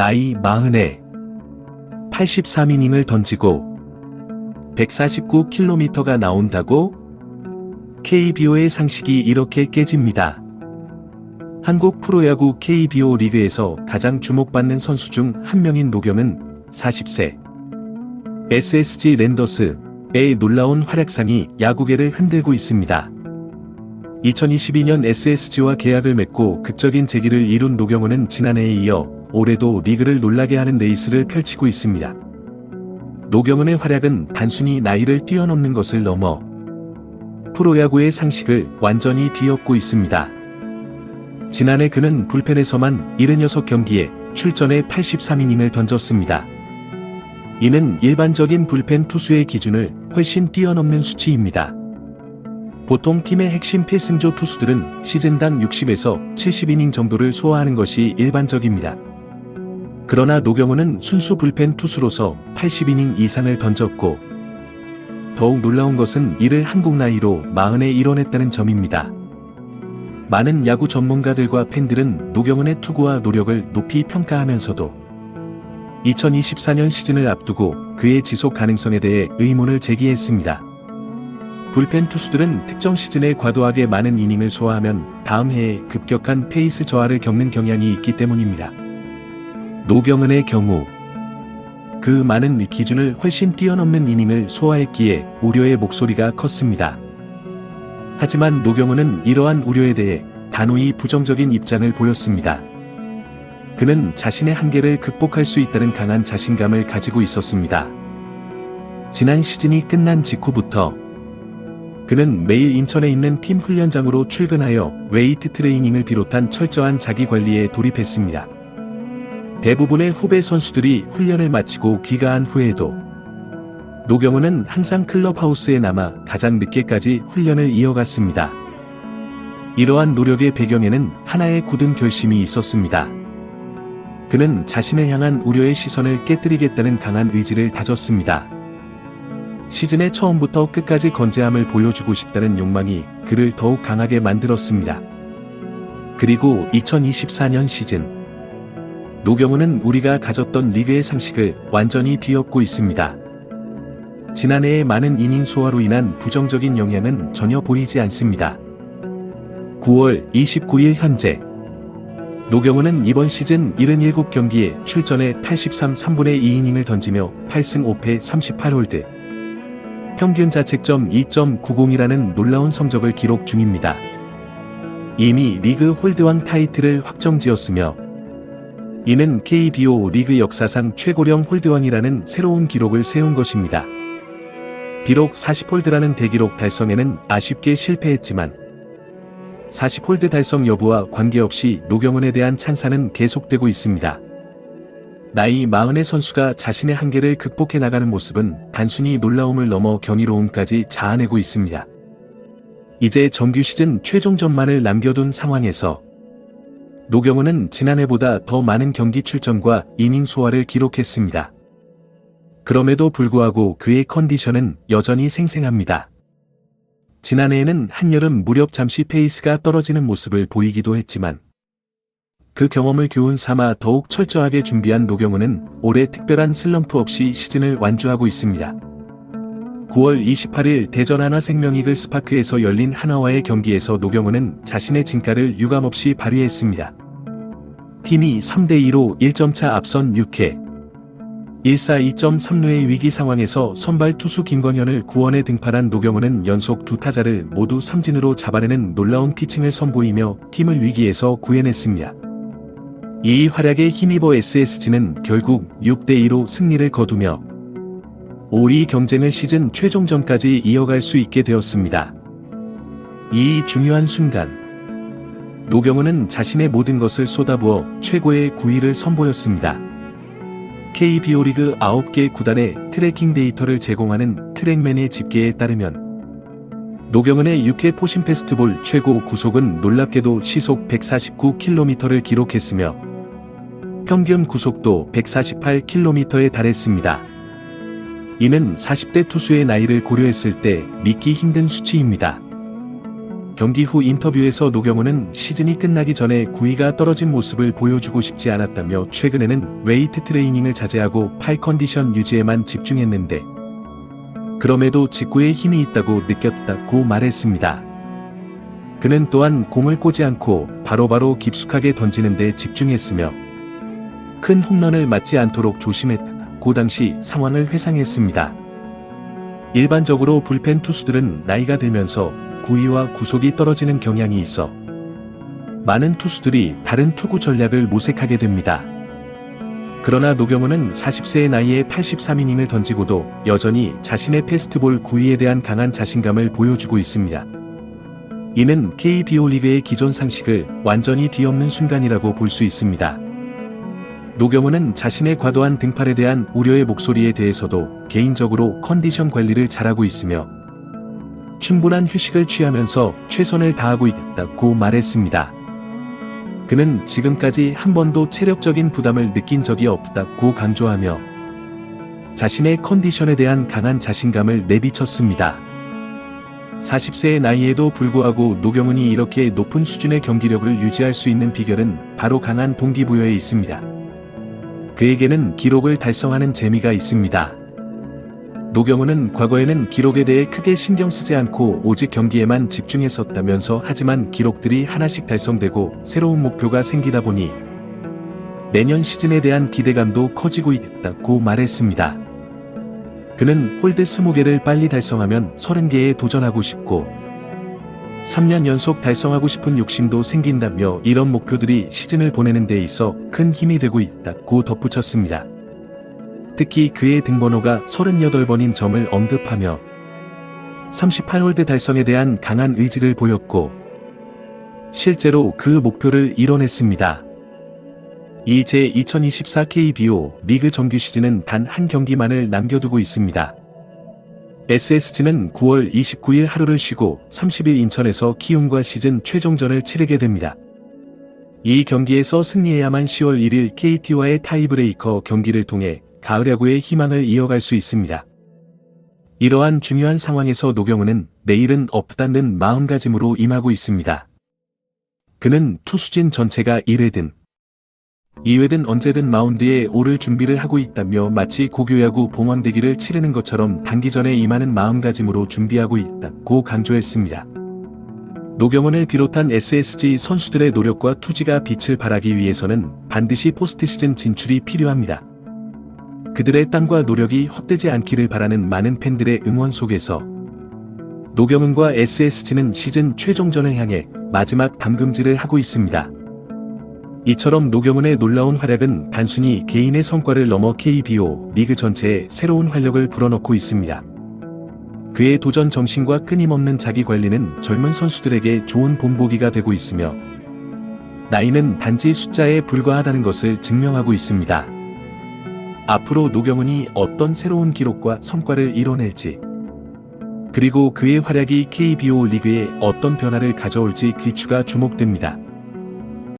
나이 40에 83이닝을 던지고 149km가 나온다고? KBO의 상식이 이렇게 깨집니다. 한국 프로야구 KBO 리그에서 가장 주목받는 선수 중 한 명인 노경은 40세 SSG 랜더스의 놀라운 활약상이 야구계를 흔들고 있습니다. 2022년 SSG와 계약을 맺고 극적인 재기를 이룬 노경은은 지난해에 이어 올해도 리그를 놀라게 하는 레이스를 펼치고 있습니다. 노경은의 활약은 단순히 나이를 뛰어넘는 것을 넘어 프로야구의 상식을 완전히 뒤엎고 있습니다. 지난해 그는 불펜에서만 76경기에 출전해 83이닝을 던졌습니다. 이는 일반적인 불펜 투수의 기준을 훨씬 뛰어넘는 수치입니다. 보통 팀의 핵심 필승조 투수들은 시즌당 60에서 70이닝 정도를 소화하는 것이 일반적입니다. 그러나 노경은은 순수 불펜 투수로서 80이닝 이상을 던졌고 더욱 놀라운 것은 이를 한국 나이로 40에 이뤄냈다는 점입니다. 많은 야구 전문가들과 팬들은 노경은의 투구와 노력을 높이 평가하면서도 2024년 시즌을 앞두고 그의 지속 가능성에 대해 의문을 제기했습니다. 불펜 투수들은 특정 시즌에 과도하게 많은 이닝을 소화하면 다음 해에 급격한 페이스 저하를 겪는 경향이 있기 때문입니다. 노경은의 경우 그 많은 기준을 훨씬 뛰어넘는 이닝을 소화했기에 우려의 목소리가 컸습니다. 하지만 노경은은 이러한 우려에 대해 단호히 부정적인 입장을 보였습니다. 그는 자신의 한계를 극복할 수 있다는 강한 자신감을 가지고 있었습니다. 지난 시즌이 끝난 직후부터 그는 매일 인천에 있는 팀 훈련장으로 출근하여 웨이트 트레이닝을 비롯한 철저한 자기 관리에 돌입했습니다. 대부분의 후배 선수들이 훈련을 마치고 귀가한 후에도 노경은은 항상 클럽하우스에 남아 가장 늦게까지 훈련을 이어갔습니다. 이러한 노력의 배경에는 하나의 굳은 결심이 있었습니다. 그는 자신을 향한 우려의 시선을 깨뜨리겠다는 강한 의지를 다졌습니다. 시즌의 처음부터 끝까지 건재함을 보여주고 싶다는 욕망이 그를 더욱 강하게 만들었습니다. 그리고 2024년 시즌 노경은은 우리가 가졌던 리그의 상식을 완전히 뒤엎고 있습니다. 지난해의 많은 이닝 소화로 인한 부정적인 영향은 전혀 보이지 않습니다. 9월 29일 현재 노경은은 이번 시즌 77경기에 출전해 83 3분의 2이닝을 던지며 8승 5패 38홀드 평균 자책점 2.90이라는 놀라운 성적을 기록 중입니다. 이미 리그 홀드왕 타이틀을 확정지었으며 이는 KBO 리그 역사상 최고령 홀드왕이라는 새로운 기록을 세운 것입니다. 비록 40홀드라는 대기록 달성에는 아쉽게 실패했지만 40홀드 달성 여부와 관계없이 노경은에 대한 찬사는 계속되고 있습니다. 나이 40의 선수가 자신의 한계를 극복해 나가는 모습은 단순히 놀라움을 넘어 경이로움까지 자아내고 있습니다. 이제 정규 시즌 최종전만을 남겨둔 상황에서 노경은은 지난해보다 더 많은 경기 출전과 이닝 소화를 기록했습니다. 그럼에도 불구하고 그의 컨디션은 여전히 생생합니다. 지난해에는 한여름 무렵 잠시 페이스가 떨어지는 모습을 보이기도 했지만 그 경험을 교훈 삼아 더욱 철저하게 준비한 노경은은 올해 특별한 슬럼프 없이 시즌을 완주하고 있습니다. 9월 28일 대전 하나생명이글 스파크에서 열린 하나와의 경기에서 노경은은 자신의 진가를 유감없이 발휘했습니다. 팀이 3대2로 1점차 앞선 6회 1사 2.3루의 위기 상황에서 선발 투수 김광현을 구원에 등판한 노경은은 연속 두 타자를 모두 삼진으로 잡아내는 놀라운 피칭을 선보이며 팀을 위기에서 구해냈습니다. 이 활약에 힘입어 SSG는 결국 6대2로 승리를 거두며 5위 경쟁을 시즌 최종전까지 이어갈 수 있게 되었습니다. 이 중요한 순간 노경은은 자신의 모든 것을 쏟아부어 최고의 9위를 선보였습니다. KBO 리그 9개 구단의 트래킹 데이터를 제공하는 트랙맨의 집계에 따르면 노경은의 6회 포심 페스트볼 최고 구속은 놀랍게도 시속 149km를 기록했으며 평균 구속도 148km에 달했습니다. 이는 40대 투수의 나이를 고려했을 때 믿기 힘든 수치입니다. 경기 후 인터뷰에서 노경은은 시즌이 끝나기 전에 구위가 떨어진 모습을 보여주고 싶지 않았다며 최근에는 웨이트 트레이닝을 자제하고 팔 컨디션 유지에만 집중했는데 그럼에도 직구에 힘이 있다고 느꼈다고 말했습니다. 그는 또한 공을 꼬지 않고 바로바로 깊숙하게 던지는 데 집중했으며 큰 홈런을 맞지 않도록 조심했다고 당시 상황을 회상했습니다. 일반적으로 불펜 투수들은 나이가 들면서 구위와 구속이 떨어지는 경향이 있어 많은 투수들이 다른 투구 전략을 모색하게 됩니다. 그러나 노경은은 40세의 나이에 83이닝을 던지고도 여전히 자신의 패스트볼 구위에 대한 강한 자신감을 보여주고 있습니다. 이는 KBO 리그의 기존 상식을 완전히 뒤엎는 순간이라고 볼 수 있습니다. 노경은은 자신의 과도한 등팔에 대한 우려의 목소리에 대해서도 개인적으로 컨디션 관리를 잘하고 있으며 충분한 휴식을 취하면서 최선을 다하고 있다고 말했습니다. 그는 지금까지 한 번도 체력적인 부담을 느낀 적이 없다고 강조하며 자신의 컨디션에 대한 강한 자신감을 내비쳤습니다. 40세의 나이에도 불구하고 노경은이 이렇게 높은 수준의 경기력을 유지할 수 있는 비결은 바로 강한 동기부여에 있습니다. 그에게는 기록을 달성하는 재미가 있습니다. 노경은은 과거에는 기록에 대해 크게 신경 쓰지 않고 오직 경기에만 집중했었다면서 하지만 기록들이 하나씩 달성되고 새로운 목표가 생기다 보니 내년 시즌에 대한 기대감도 커지고 있다고 말했습니다. 그는 홀드 20개를 빨리 달성하면 30개에 도전하고 싶고 3년 연속 달성하고 싶은 욕심도 생긴다며 이런 목표들이 시즌을 보내는 데 있어 큰 힘이 되고 있다고 덧붙였습니다. 특히 그의 등번호가 38번인 점을 언급하며 38홀드 달성에 대한 강한 의지를 보였고 실제로 그 목표를 이뤄냈습니다. 이 제2024 KBO 리그 정규 시즌은 단 한 경기만을 남겨두고 있습니다. SSG는 9월 29일 하루를 쉬고 30일 인천에서 키움과 시즌 최종전을 치르게 됩니다. 이 경기에서 승리해야만 10월 1일 KT와의 타이브레이커 경기를 통해 가을 야구의 희망을 이어갈 수 있습니다. 이러한 중요한 상황에서 노경은은 내일은 없다는 마음가짐으로 임하고 있습니다. 그는 투수진 전체가 1회든 2회든 언제든 마운드에 오를 준비를 하고 있다며 마치 고교야구 봉황대기를 치르는 것처럼 단기전에 임하는 마음가짐으로 준비하고 있다고 강조했습니다. 노경은을 비롯한 SSG 선수들의 노력과 투지가 빛을 발하기 위해서는 반드시 포스트시즌 진출이 필요합니다. 그들의 땀과 노력이 헛되지 않기를 바라는 많은 팬들의 응원 속에서 노경은과 SSG는 시즌 최종전을 향해 마지막 담금질을 하고 있습니다. 이처럼 노경은의 놀라운 활약은 단순히 개인의 성과를 넘어 KBO 리그 전체에 새로운 활력을 불어넣고 있습니다. 그의 도전 정신과 끊임없는 자기 관리는 젊은 선수들에게 좋은 본보기가 되고 있으며 나이는 단지 숫자에 불과하다는 것을 증명하고 있습니다. 앞으로 노경은이 어떤 새로운 기록과 성과를 이뤄낼지 그리고 그의 활약이 KBO 리그에 어떤 변화를 가져올지 귀추가 주목됩니다.